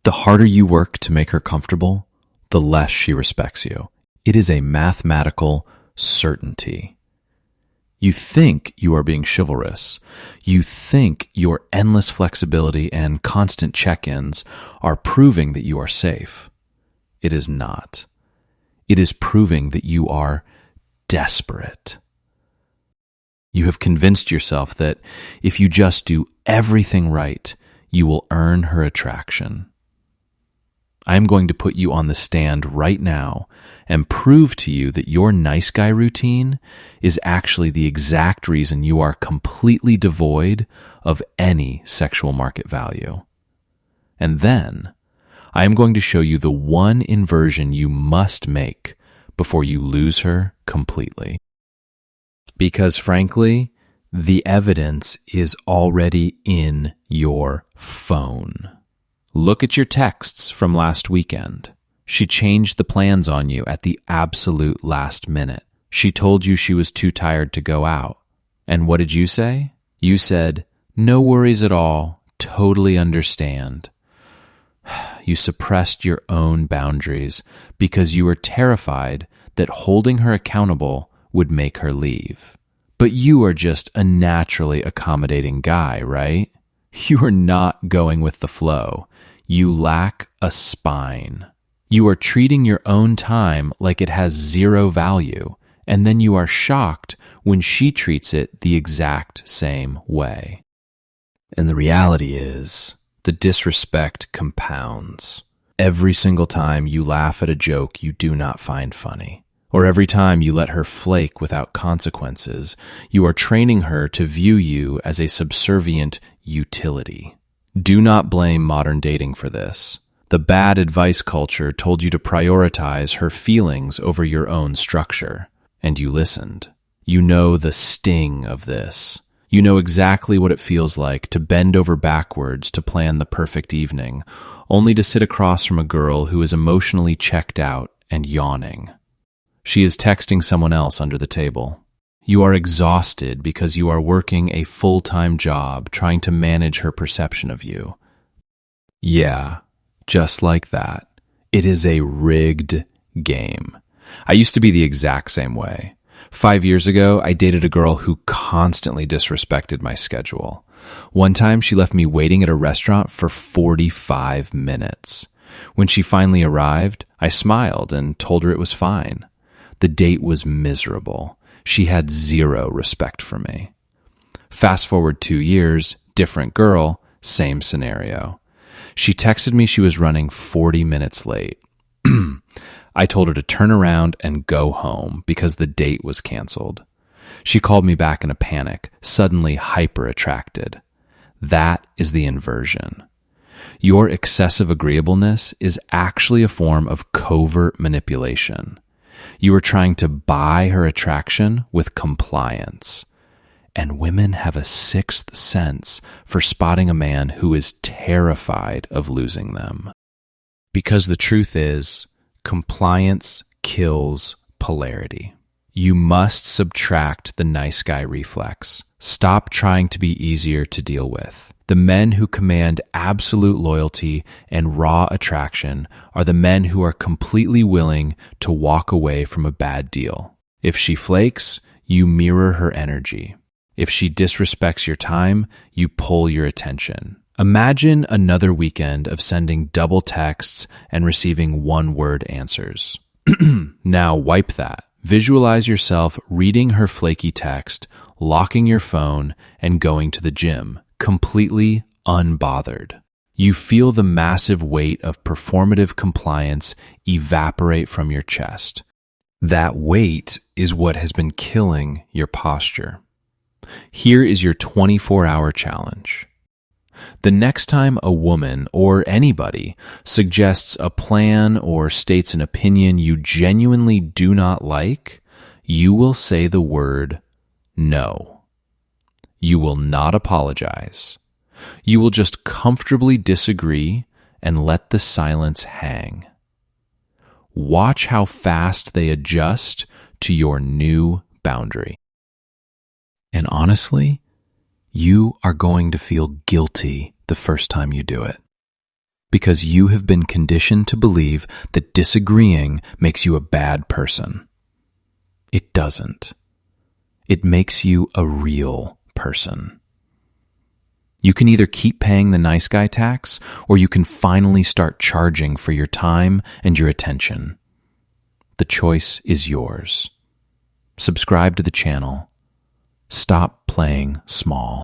The harder you work to make her comfortable, the less she respects you. It is a mathematical certainty. You think you are being chivalrous. You think your endless flexibility and constant check-ins are proving that you are safe. It is not. It is proving that you are desperate. You have convinced yourself that if you just do everything right, you will earn her attraction. I am going to put you on the stand right now and prove to you that your nice guy routine is actually the exact reason you are completely devoid of any sexual market value. And then I am going to show you the one inversion you must make before you lose her completely. Because frankly, the evidence is already in your phone. Look at your texts from last weekend. She changed the plans on you at the absolute last minute. She told you she was too tired to go out. And what did you say? You said, "No worries at all, totally understand." You suppressed your own boundaries because you were terrified that holding her accountable would make her leave. But you are just a naturally accommodating guy, right? You are not going with the flow. You lack a spine. You are treating your own time like it has zero value, and then you are shocked when she treats it the exact same way. And the reality is, the disrespect compounds. Every single time you laugh at a joke you do not find funny, or every time you let her flake without consequences, you are training her to view you as a subservient utility. Do not blame modern dating for this. The bad advice culture told you to prioritize her feelings over your own structure, and you listened. You know the sting of this. You know exactly what it feels like to bend over backwards to plan the perfect evening, only to sit across from a girl who is emotionally checked out and yawning. She is texting someone else under the table. You are exhausted because you are working a full-time job trying to manage her perception of you. Yeah, just like that. It is a rigged game. I used to be the exact same way. 5 years ago, I dated a girl who constantly disrespected my schedule. One time, she left me waiting at a restaurant for 45 minutes. When she finally arrived, I smiled and told her it was fine. The date was miserable. She had zero respect for me. Fast forward 2 years, different girl, same scenario. She texted me she was running 40 minutes late. I told her to turn around and go home because the date was canceled. She called me back in a panic, suddenly hyper-attracted. That is the inversion. Your excessive agreeableness is actually a form of covert manipulation. You are trying to buy her attraction with compliance. And women have a sixth sense for spotting a man who is terrified of losing them. Because the truth is, compliance kills polarity. You must subtract the nice guy reflex. Stop trying to be easier to deal with. The men who command absolute loyalty and raw attraction are the men who are completely willing to walk away from a bad deal. If she flakes, you mirror her energy. If she disrespects your time, you pull your attention. Imagine another weekend of sending double texts and receiving one-word answers. Now wipe that. Visualize yourself reading her flaky text, locking your phone, and going to the gym, completely unbothered. You feel the massive weight of performative compliance evaporate from your chest. That weight is what has been killing your posture. Here is your 24-hour challenge. The next time a woman or anybody suggests a plan or states an opinion you genuinely do not like, you will say the word no. You will not apologize. You will just comfortably disagree and let the silence hang. Watch how fast they adjust to your new boundary. And honestly, you are going to feel guilty the first time you do it. because you have been conditioned to believe that disagreeing makes you a bad person. It doesn't. It makes you a real person. You can either keep paying the nice guy tax, or you can finally start charging for your time and your attention. The choice is yours. Subscribe to the channel. Stop playing small.